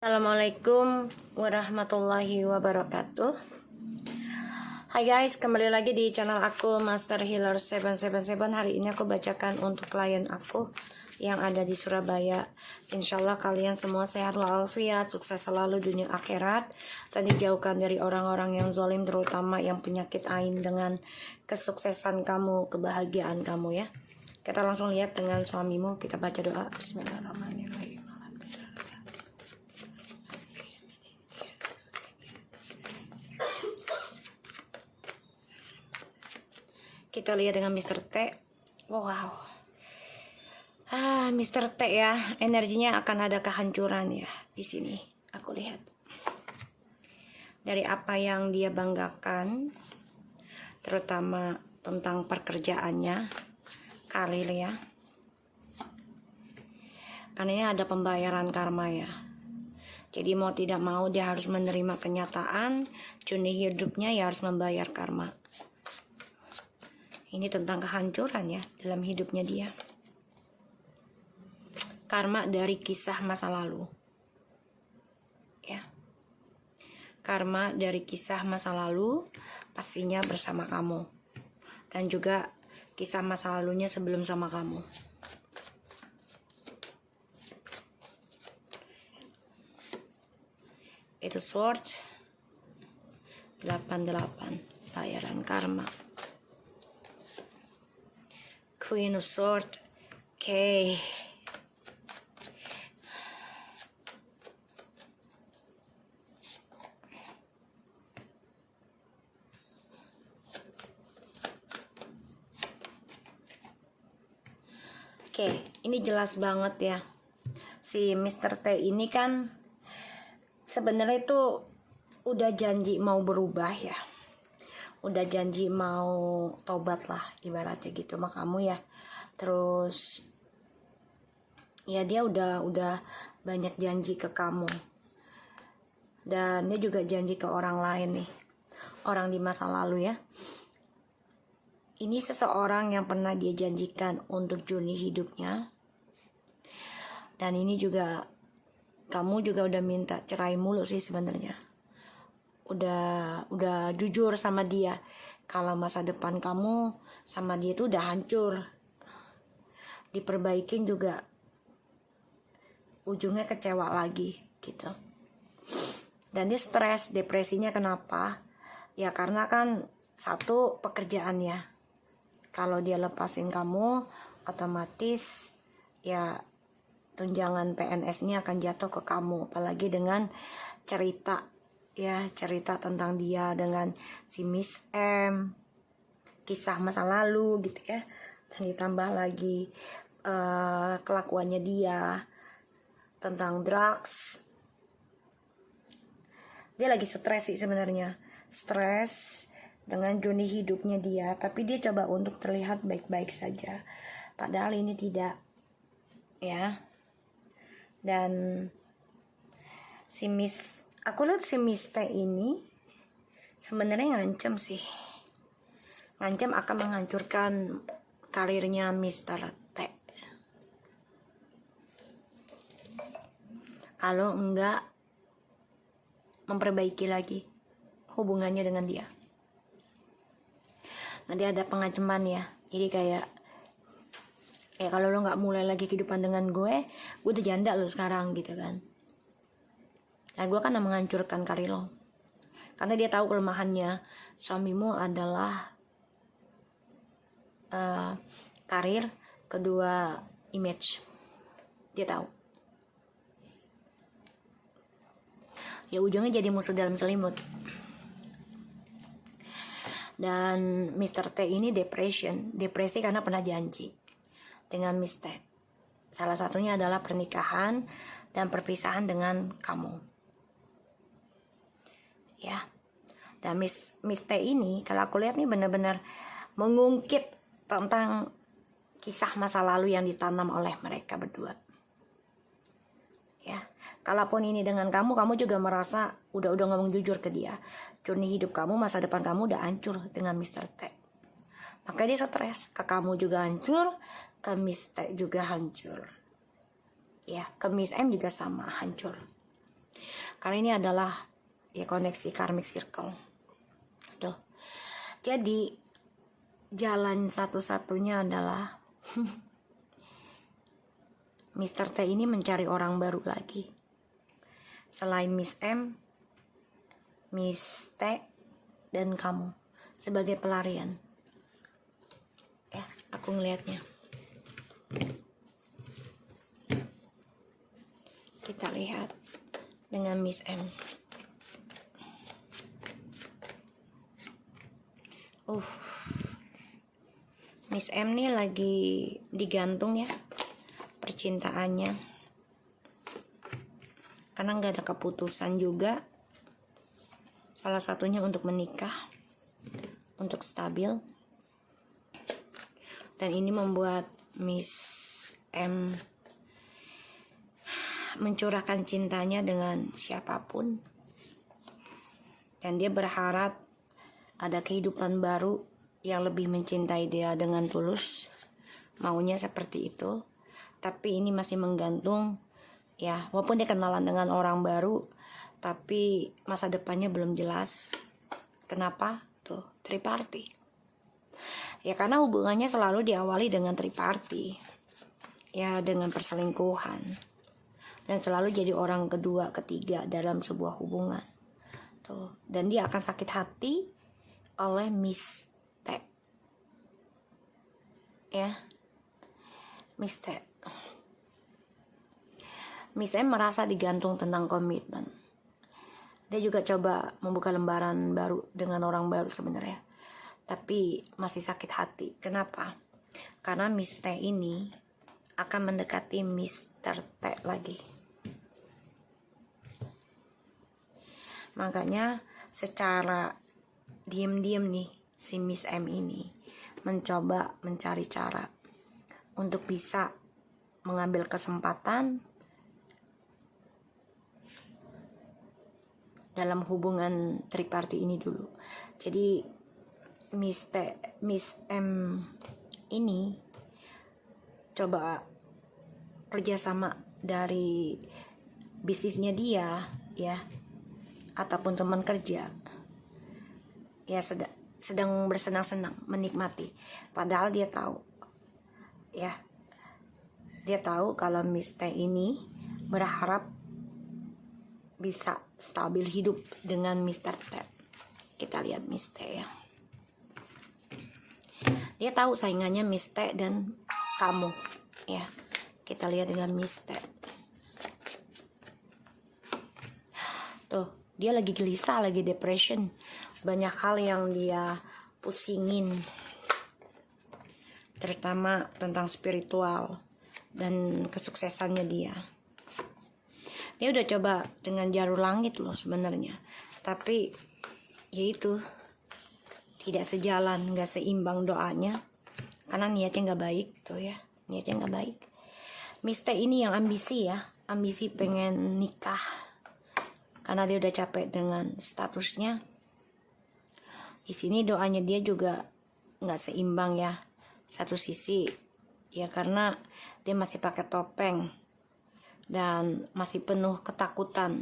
Assalamualaikum warahmatullahi wabarakatuh. Hai guys, kembali lagi di channel aku Master Healer 777. Hari ini aku bacakan untuk klien aku yang ada di Surabaya. Insya Allah kalian semua sehat walafiat, sukses selalu dunia akhirat, dan dijauhkan dari orang-orang yang zalim, terutama yang penyakit ain, dengan kesuksesan kamu, kebahagiaan kamu ya. Kita langsung lihat dengan suamimu. Kita baca doa. Bismillahirrahmanirrahim. Kita lihat dengan Mr. T. Wow. Mr. T ya, energinya akan ada kehancuran ya di sini. Aku lihat. Dari apa yang dia banggakan, terutama tentang pekerjaannya, karir ya. Karena ini ada pembayaran karma ya. Jadi mau tidak mau dia harus menerima kenyataan, journey hidupnya ya harus membayar karma. Ini tentang kehancuran ya dalam hidupnya dia. Karma dari kisah masa lalu. Ya. Karma dari kisah masa lalu pastinya bersama kamu. Dan juga kisah masa lalunya sebelum sama kamu. Itu sword 88, bayaran karma. Queen of Swords. Okay. Oke, ini jelas banget ya. Si Mr. T ini kan sebenarnya itu udah janji mau berubah ya. Udah janji mau tobat lah ibaratnya gitu sama kamu ya. Terus ya dia udah banyak janji ke kamu. Dan dia juga janji ke orang lain nih. Orang di masa lalu ya. Ini seseorang yang pernah dia janjikan untuk journey hidupnya. Dan ini juga kamu juga udah minta cerai mulu sih sebenarnya. Udah jujur sama dia kalau masa depan kamu sama dia tuh udah hancur, diperbaikin juga ujungnya kecewa lagi gitu. Dan dia stres, depresinya kenapa ya? Karena kan satu, pekerjaannya, kalau dia lepasin kamu otomatis ya tunjangan PNS-nya akan jatuh ke kamu, apalagi dengan cerita tentang dia dengan si Miss M, kisah masa lalu gitu ya, dan ditambah lagi kelakuannya dia tentang drugs. Dia lagi stres sih sebenarnya, stres dengan journey hidupnya dia, tapi dia coba untuk terlihat baik-baik saja, padahal ini tidak ya. Dan aku lihat si Miss T ini sebenarnya ngancem sih. Ngancem akan menghancurkan karirnya Mr. T. Kalau enggak memperbaiki lagi hubungannya dengan dia. Nanti ada pengancaman ya. Jadi kayak kalau lo nggak mulai lagi kehidupan dengan gue udah janda lo sekarang gitu kan. Nah gue kan menghancurkan karir lo. Karena dia tahu kelemahannya suamimu adalah karir, kedua image. Dia tahu. Ya ujungnya jadi musuh dalam selimut. Dan Mr. T ini depresi karena pernah janji dengan Miss T. Salah satunya adalah pernikahan dan perpisahan dengan kamu. Ya. Dan Miss T ini kalau aku lihat nih benar-benar mengungkit tentang kisah masa lalu yang ditanam oleh mereka berdua. Ya. Kalaupun ini dengan kamu juga merasa udah ngomong jujur ke dia. Journey hidup kamu, masa depan kamu udah hancur dengan Mr. T. Makanya dia stres. Ke kamu juga hancur, ke Miss T juga hancur. Ya, ke Miss M juga sama hancur. Karena ini adalah ya koneksi karmic circle. Tuh. Jadi jalan satu-satunya adalah Mr. T ini mencari orang baru lagi. Selain Miss M, Miss T, dan kamu sebagai pelarian. Ya, aku ngelihatnya. Kita lihat dengan Miss M. Miss M nih lagi digantung ya percintaannya, karena nggak ada keputusan juga. Salah satunya untuk menikah, untuk stabil, dan ini membuat Miss M mencurahkan cintanya dengan siapapun, dan dia berharap ada kehidupan baru yang lebih mencintai dia dengan tulus. Maunya seperti itu, tapi ini masih menggantung ya, walaupun dia kenalan dengan orang baru, tapi masa depannya belum jelas. Kenapa? Tuh, triparty. Ya karena hubungannya selalu diawali dengan triparty. Ya dengan perselingkuhan. Dan selalu jadi orang kedua, ketiga dalam sebuah hubungan. Tuh, dan dia akan sakit hati oleh Miss T. Ya. Miss T. Miss M merasa digantung tentang komitmen. Dia juga coba membuka lembaran baru dengan orang baru sebenarnya, tapi masih sakit hati. Kenapa? Karena Miss T ini akan mendekati Mr. T lagi. Makanya secara diam-diam nih si Miss M ini mencoba mencari cara untuk bisa mengambil kesempatan dalam hubungan triparty ini dulu. Jadi Miss M ini coba kerjasama dari bisnisnya dia ya, ataupun teman kerja ya, sedang bersenang-senang menikmati, padahal dia tahu ya, dia tahu kalau Miss T ini berharap bisa stabil hidup dengan Mr. T. Kita lihat Miss T ya. Dia tahu saingannya Miss T dan kamu ya. Kita lihat dengan Miss T. Tuh, dia lagi gelisah, lagi depression. Banyak hal yang dia pusingin. Terutama tentang spiritual dan kesuksesannya dia. Dia udah coba dengan jalur langit loh sebenarnya, tapi yaitu tidak sejalan, nggak seimbang doanya, karena niatnya nggak baik tuh ya, niatnya nggak baik. Miss T ini yang ambisi ya, ambisi pengen nikah, karena dia udah capek dengan statusnya. Di sini doanya dia juga nggak seimbang ya, satu sisi ya karena dia masih pakai topeng dan masih penuh ketakutan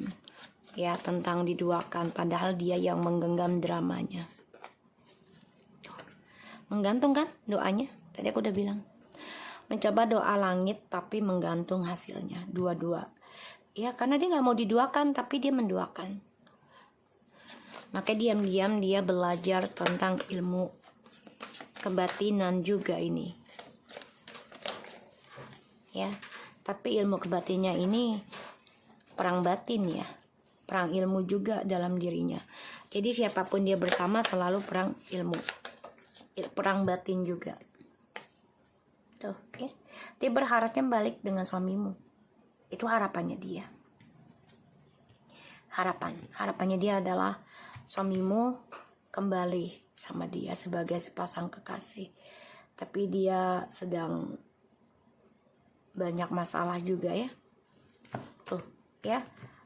ya tentang diduakan, padahal dia yang menggenggam dramanya. Menggantung kan doanya, tadi aku udah bilang, mencoba doa langit tapi menggantung hasilnya, dua-dua ya, karena dia nggak mau diduakan tapi dia menduakan. Maka diam-diam dia belajar tentang ilmu kebatinan juga ini ya. Tapi ilmu kebatinnya ini perang batin ya, perang ilmu juga dalam dirinya. Jadi siapapun dia bersama selalu perang ilmu, perang batin juga. Tuh, ya. Dia berharapnya balik dengan suamimu. Itu harapannya dia. Harapannya dia adalah suamimu kembali sama dia sebagai sepasang kekasih. Tapi dia sedang banyak masalah juga ya. Tuh ya,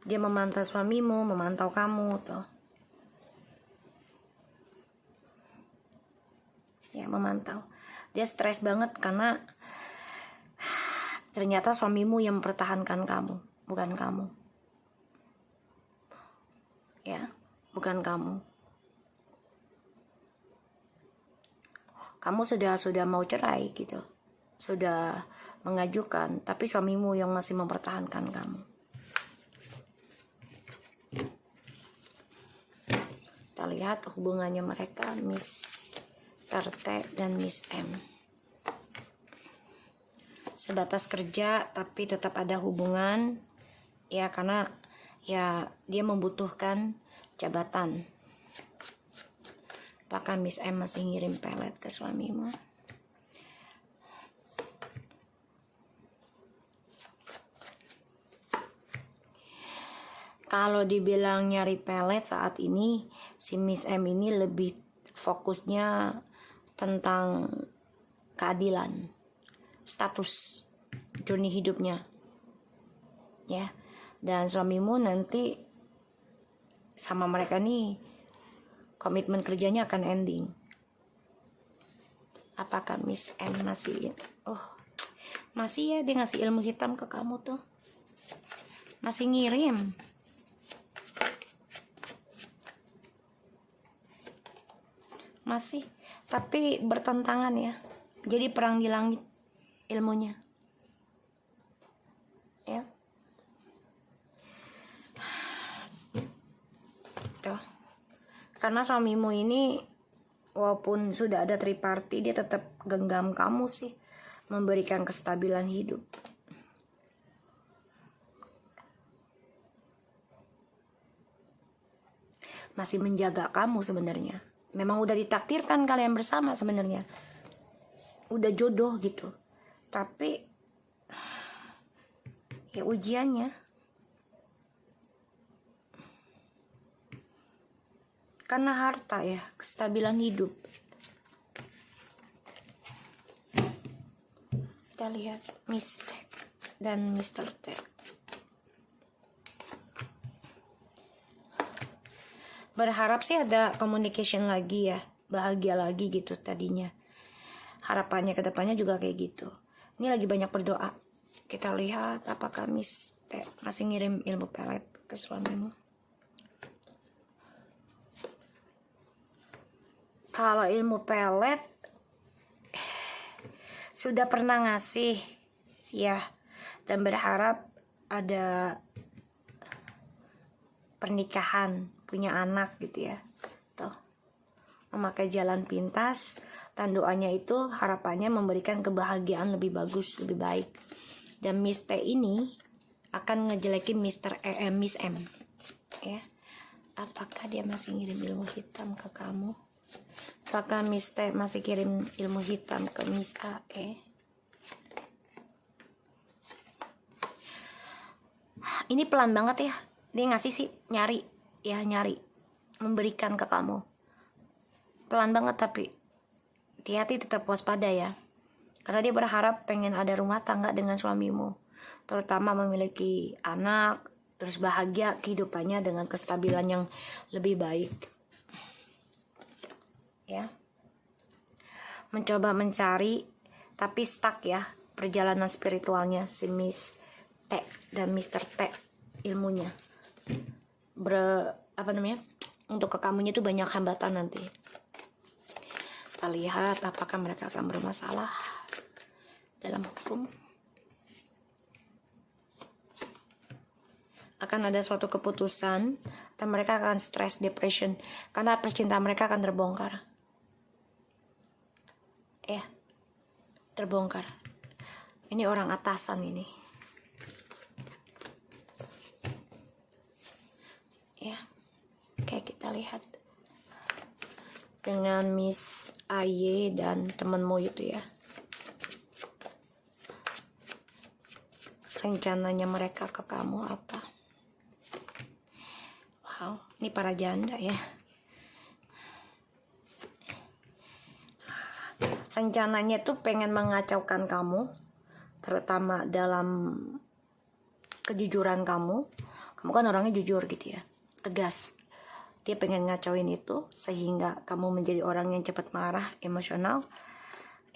dia memantau suamimu, memantau kamu tuh ya, memantau. Dia stres banget karena ternyata suamimu yang mempertahankan kamu, bukan kamu. ya, bukan kamu. Kamu sudah mau cerai gitu, sudah mengajukan, tapi suamimu yang masih mempertahankan kamu. Kita lihat hubungannya mereka, Mr. T dan Miss M. Sebatas kerja tapi tetap ada hubungan, ya, karena ya dia membutuhkan jabatan. Apakah Miss M masih ngirim pelet ke suamimu? Kalau dibilang nyari pelet saat ini, si Miss M ini lebih fokusnya tentang keadilan, status, journey hidupnya, ya. Dan suamimu nanti sama mereka nih, komitmen kerjanya akan ending. Apakah Miss M masih, masih ya, dia ngasih ilmu hitam ke kamu tuh, masih ngirim. Masih, tapi bertentangan ya. Jadi perang di langit ilmunya, ya. Tuh. Karena suamimu ini walaupun sudah ada triparty, dia tetap genggam kamu sih, memberikan kestabilan hidup. Masih menjaga kamu sebenarnya. Memang udah ditakdirkan kalian bersama sebenarnya, udah jodoh gitu, tapi ya ujiannya karena harta ya, kestabilan hidup. Kita lihat Miss T dan Mr. T. Berharap sih ada communication lagi ya, bahagia lagi gitu tadinya. Harapannya ke depannya juga kayak gitu. Ini lagi banyak berdoa. Kita lihat apakah Miss T masih ngirim ilmu pelet ke suamimu. Kalau ilmu pelet sudah pernah ngasih ya, dan berharap ada pernikahan, punya anak gitu ya. Tuh, memakai jalan pintas, dan doanya itu harapannya memberikan kebahagiaan lebih bagus, lebih baik. Dan Miss T ini akan ngejelekin Miss M, ya. Apakah dia masih ngirim ilmu hitam ke kamu? Apakah Miss T masih kirim ilmu hitam ke Miss A? Ini pelan banget ya, dia ngasih sih, nyari, memberikan ke kamu. Pelan banget, tapi hati-hati, tetap waspada ya. Karena dia berharap pengen ada rumah tangga dengan suamimu, terutama memiliki anak, terus bahagia kehidupannya dengan kestabilan yang lebih baik. Ya. Mencoba mencari, tapi stuck ya perjalanan spiritualnya si Miss T dan Mr. T ilmunya. Untuk ke kamunya itu banyak hambatan nanti. Kita lihat apakah mereka akan bermasalah dalam hukum. Akan ada suatu keputusan dan mereka akan stres, depression, karena percintaan mereka akan terbongkar. Ya, terbongkar. Ini orang atasan ini. Ya, kayak kita lihat dengan Miss AY dan temenmu itu ya. Rencananya mereka ke kamu apa? Wow, ini para janda ya. Rencananya tuh pengen mengacaukan kamu, terutama dalam kejujuran kamu. Kamu kan orangnya jujur gitu ya, tegas. Dia pengen ngacauin itu sehingga kamu menjadi orang yang cepat marah, emosional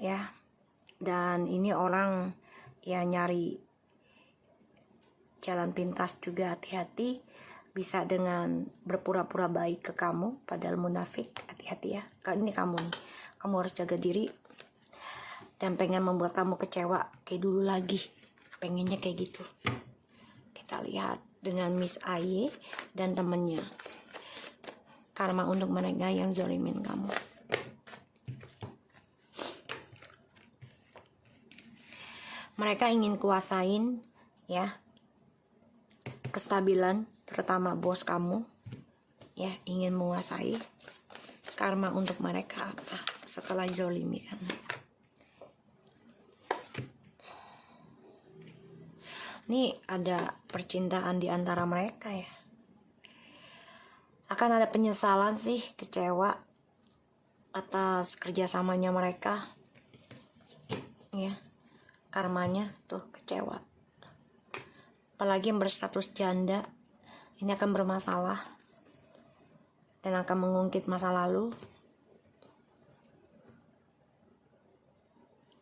ya. Dan ini orang ya nyari jalan pintas juga, hati-hati. bisa dengan berpura-pura baik ke kamu padahal munafik. Hati-hati ya, ini kamu nih, kamu harus jaga diri dan pengen membuat kamu kecewa kayak dulu lagi, pengennya kayak gitu. Kita lihat dengan Miss Aye dan temennya, karma untuk mereka yang zolimin kamu. Mereka ingin kuasain ya kestabilan, terutama bos kamu ya, ingin menguasai. Karma untuk mereka apa setelah zolimi kan? Ini ada percintaan di antara mereka ya. Akan ada penyesalan sih, kecewa atas kerjasamanya mereka ya. Karmanya tuh kecewa. Apalagi yang berstatus janda, ini akan bermasalah dan akan mengungkit masa lalu.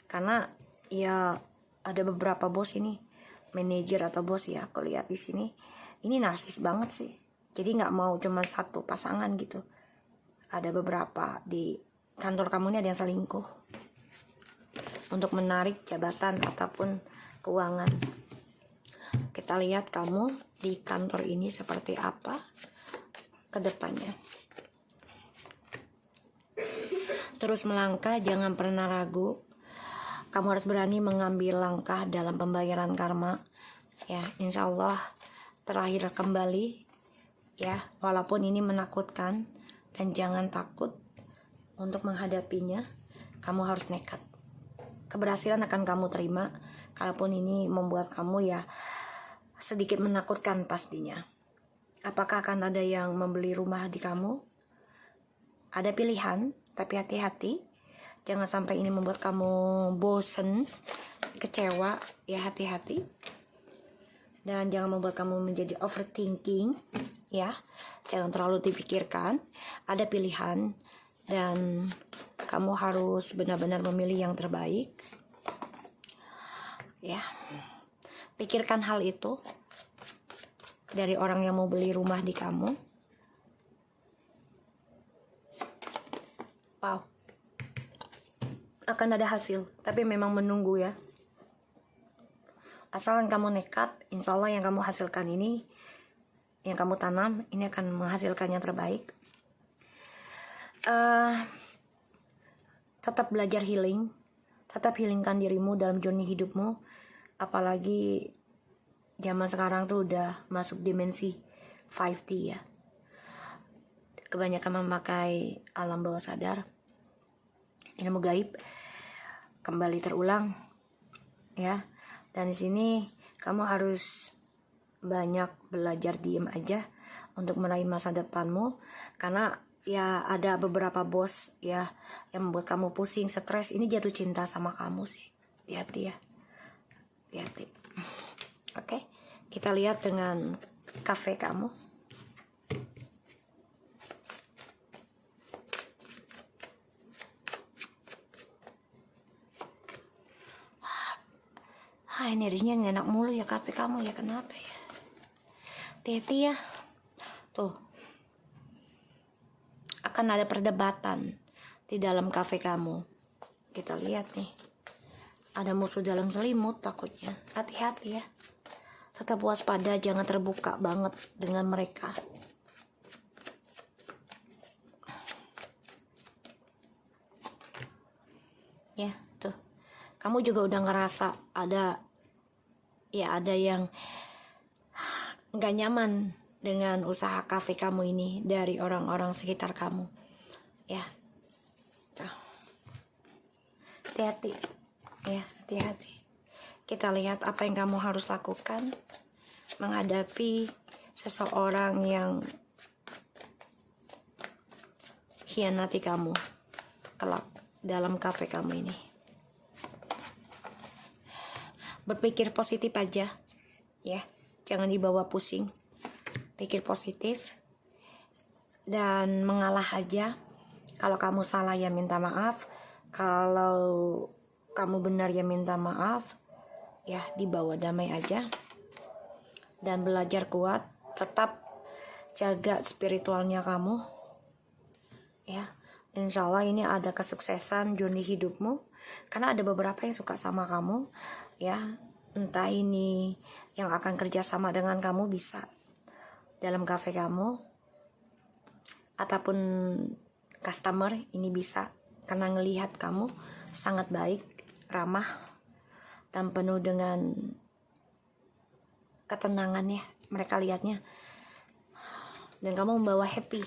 Karena ya ada beberapa bos ini, manajer atau bos ya, aku lihat di sini ini narsis banget sih. Jadi nggak mau cuma satu pasangan gitu. Ada beberapa di kantor kamu ini, ada yang selingkuh untuk menarik jabatan ataupun keuangan. Kita lihat kamu di kantor ini seperti apa ke depannya. Terus melangkah, jangan pernah ragu. Kamu harus berani mengambil langkah dalam pembayaran karma. Ya, insya Allah terakhir kembali. Ya, walaupun ini menakutkan, dan jangan takut untuk menghadapinya. Kamu harus nekat. Keberhasilan akan kamu terima, kalaupun ini membuat kamu ya sedikit menakutkan pastinya. Apakah akan ada yang membeli rumah di kamu? Ada pilihan, tapi hati-hati. Jangan sampai ini membuat kamu bosen, kecewa, ya hati-hati. Dan jangan membuat kamu menjadi overthinking, ya. Jangan terlalu dipikirkan. Ada pilihan dan kamu harus benar-benar memilih yang terbaik. Ya. Pikirkan hal itu dari orang yang mau beli rumah di kamu. Wow. Akan ada hasil, tapi memang menunggu ya. Asalkan kamu nekat, insya Allah yang kamu hasilkan ini, yang kamu tanam, ini akan menghasilkan yang terbaik. Tetap belajar healing, tetap healingkan dirimu dalam journey hidupmu. Apalagi zaman sekarang tuh udah masuk dimensi 5D ya. Kebanyakan memakai alam bawah sadar, ilmu gaib kembali terulang ya. Dan di sini kamu harus banyak belajar diem aja untuk meraih masa depanmu, karena ya ada beberapa bos ya yang membuat kamu pusing, stres. Ini jatuh cinta sama kamu sih. Hati-hati ya. Hati-hati. Oke, kita lihat dengan kafe kamu. Energinya nggak enak mulu ya kafe kamu ya, kenapa ya? Hati-hati ya. Tuh, akan ada perdebatan di dalam kafe kamu. Kita lihat nih, ada musuh dalam selimut takutnya. Hati-hati ya. Tetap waspada, jangan terbuka banget dengan mereka. Ya, tuh. Kamu juga udah ngerasa ada yang nggak nyaman dengan usaha kafe kamu ini dari orang-orang sekitar kamu. Ya, tuh. Hati-hati. Ya, hati-hati. Kita lihat apa yang kamu harus lakukan menghadapi seseorang yang hianati kamu kelak dalam kafe kamu ini. Berpikir positif aja ya, jangan dibawa pusing. Pikir positif dan mengalah aja. Kalau kamu salah ya minta maaf, kalau kamu benar ya minta maaf. Ya, dibawa damai aja dan belajar kuat. Tetap jaga spiritualnya kamu ya. Insya Allah ini ada kesuksesan journey hidupmu, karena ada beberapa yang suka sama kamu ya. Entah ini yang akan kerja sama dengan kamu bisa dalam cafe kamu, ataupun customer ini bisa, karena ngelihat kamu sangat baik, ramah, dan penuh dengan ketenangan ya. Mereka lihatnya, dan kamu membawa happy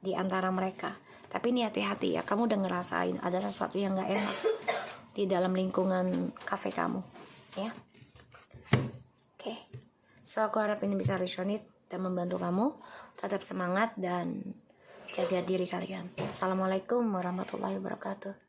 di antara mereka. Tapi ini hati-hati ya, kamu udah ngerasain ada sesuatu yang gak enak di dalam lingkungan cafe kamu ya. Oke. So aku harap ini bisa resonate dan membantu kamu. Tetap semangat dan jaga diri kalian. Assalamualaikum warahmatullahi wabarakatuh.